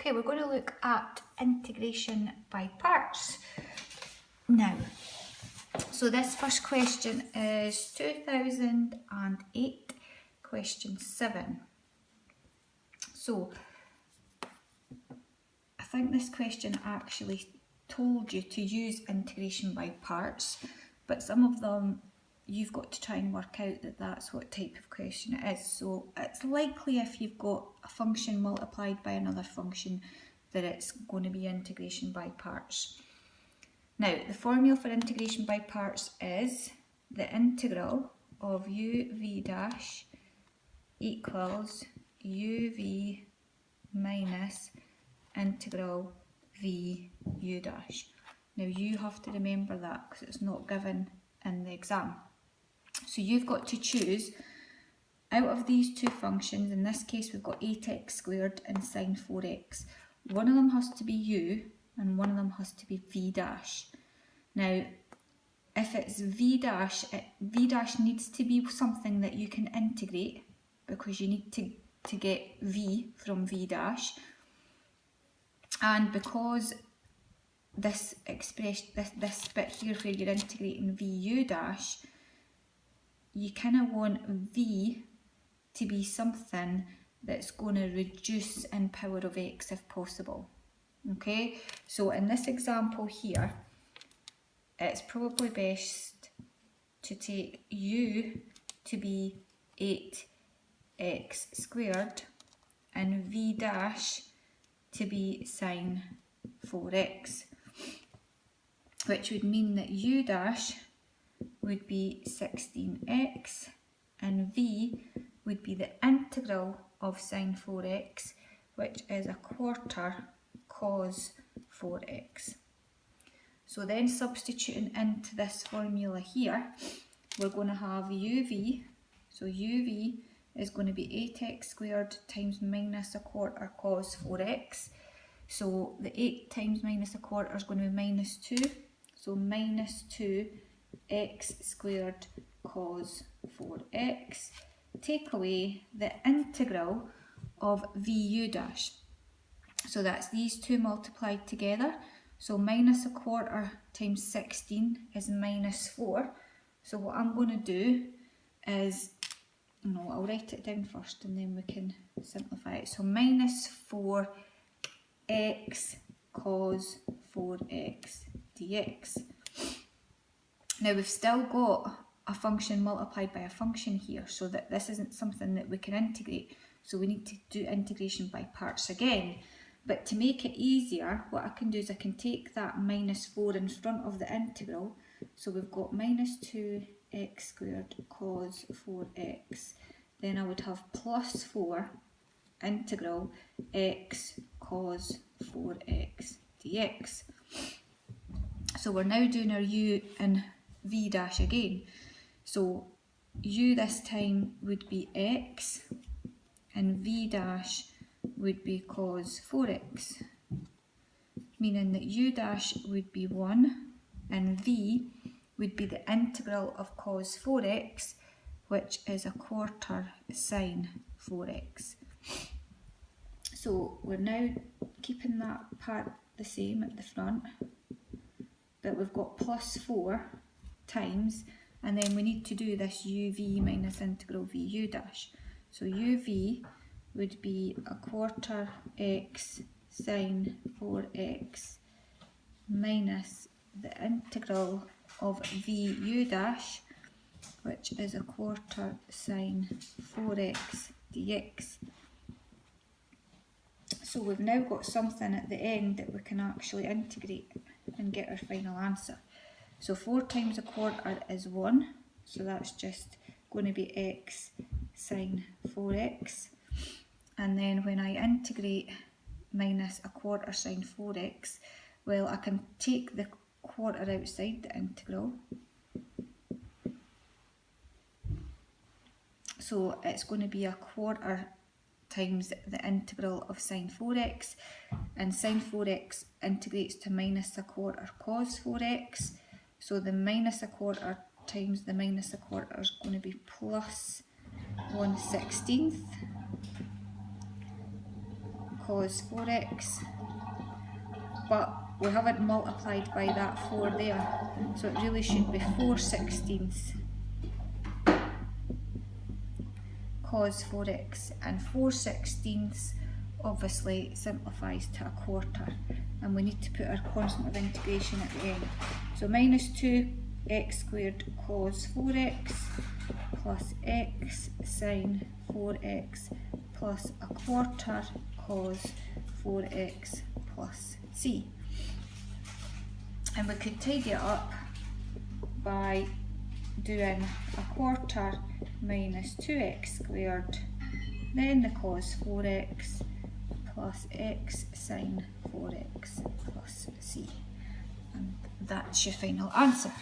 Okay, we're going to look at integration by parts. Now, so this first question is 2008, question 7. So, I think this question actually told you to use integration by parts, but some of them you've got to try and work out that that's what type of question it is. So it's likely if you've got a function multiplied by another function that it's going to be integration by parts. Now, the formula for integration by parts is the integral of uv dash equals uv minus integral v u dash. Now you have to remember that because it's not given in the exam. So you've got to choose out of these two functions. In this case we've got 8x squared and sine 4x. One of them has to be u and one of them has to be v dash. Now if it's v dash needs to be something that you can integrate because you need to get v from v dash. And because this expression, this bit here where you're integrating vu dash, you kind of want v to be something that's going to reduce in power of x if possible. Okay, so in this example here, it's probably best to take u to be 8x squared and v dash to be sine 4x, which would mean that u dash would be 16x and v would be the integral of sine 4x, which is a quarter cos 4x. So then substituting into this formula here, we're going to have uv, so uv is going to be 8x squared times minus a quarter cos 4x. So the 8 times minus a quarter is going to be minus 2. So minus 2x squared cos 4x. Take away the integral of vu dash. So that's these two multiplied together. So minus a quarter times 16 is minus 4. So what I'm going to do is, no, I'll write it down first and then we can simplify it. So minus 4x cos 4x dx. Now we've still got a function multiplied by a function here, so that this isn't something that we can integrate. So we need to do integration by parts again. But to make it easier, what I can do is I can take that minus 4 in front of the integral. So we've got minus 2x squared cos 4x. Then I would have plus 4 integral x cos 4x dx. So we're now doing our u and v dash again. So u this time would be x and v dash would be cos 4x, meaning that u dash would be 1 and v would be the integral of cos 4x, which is a quarter sine 4x. So we're now keeping that part the same at the front, but we've got plus 4 times, and then we need to do this uv minus integral vu dash. So uv would be a quarter x sine 4x minus the integral of vu dash, which is a quarter sine 4x dx. So we've now got something at the end that we can actually integrate and get our final answer. So 4 times a quarter is 1, so that's just going to be x sine 4x. And then when I integrate minus a quarter sine 4x, well, I can take the quarter outside the integral. So it's going to be a quarter times the integral of sine 4x, and sine 4x integrates to minus a quarter cos 4x. So the minus a quarter times the minus a quarter is going to be plus 1/16 cos 4x, but we haven't multiplied by that 4 there, so it really should be 4/16 cos 4x, and 4/16 obviously simplifies to a quarter, and we need to put our constant of integration at the end. So minus 2x squared cos 4x plus x sine 4x plus a quarter cos 4x plus c. And we could tidy it up by doing a quarter minus 2x squared, then the cos 4x plus x sine 4x plus c. And that's your final answer.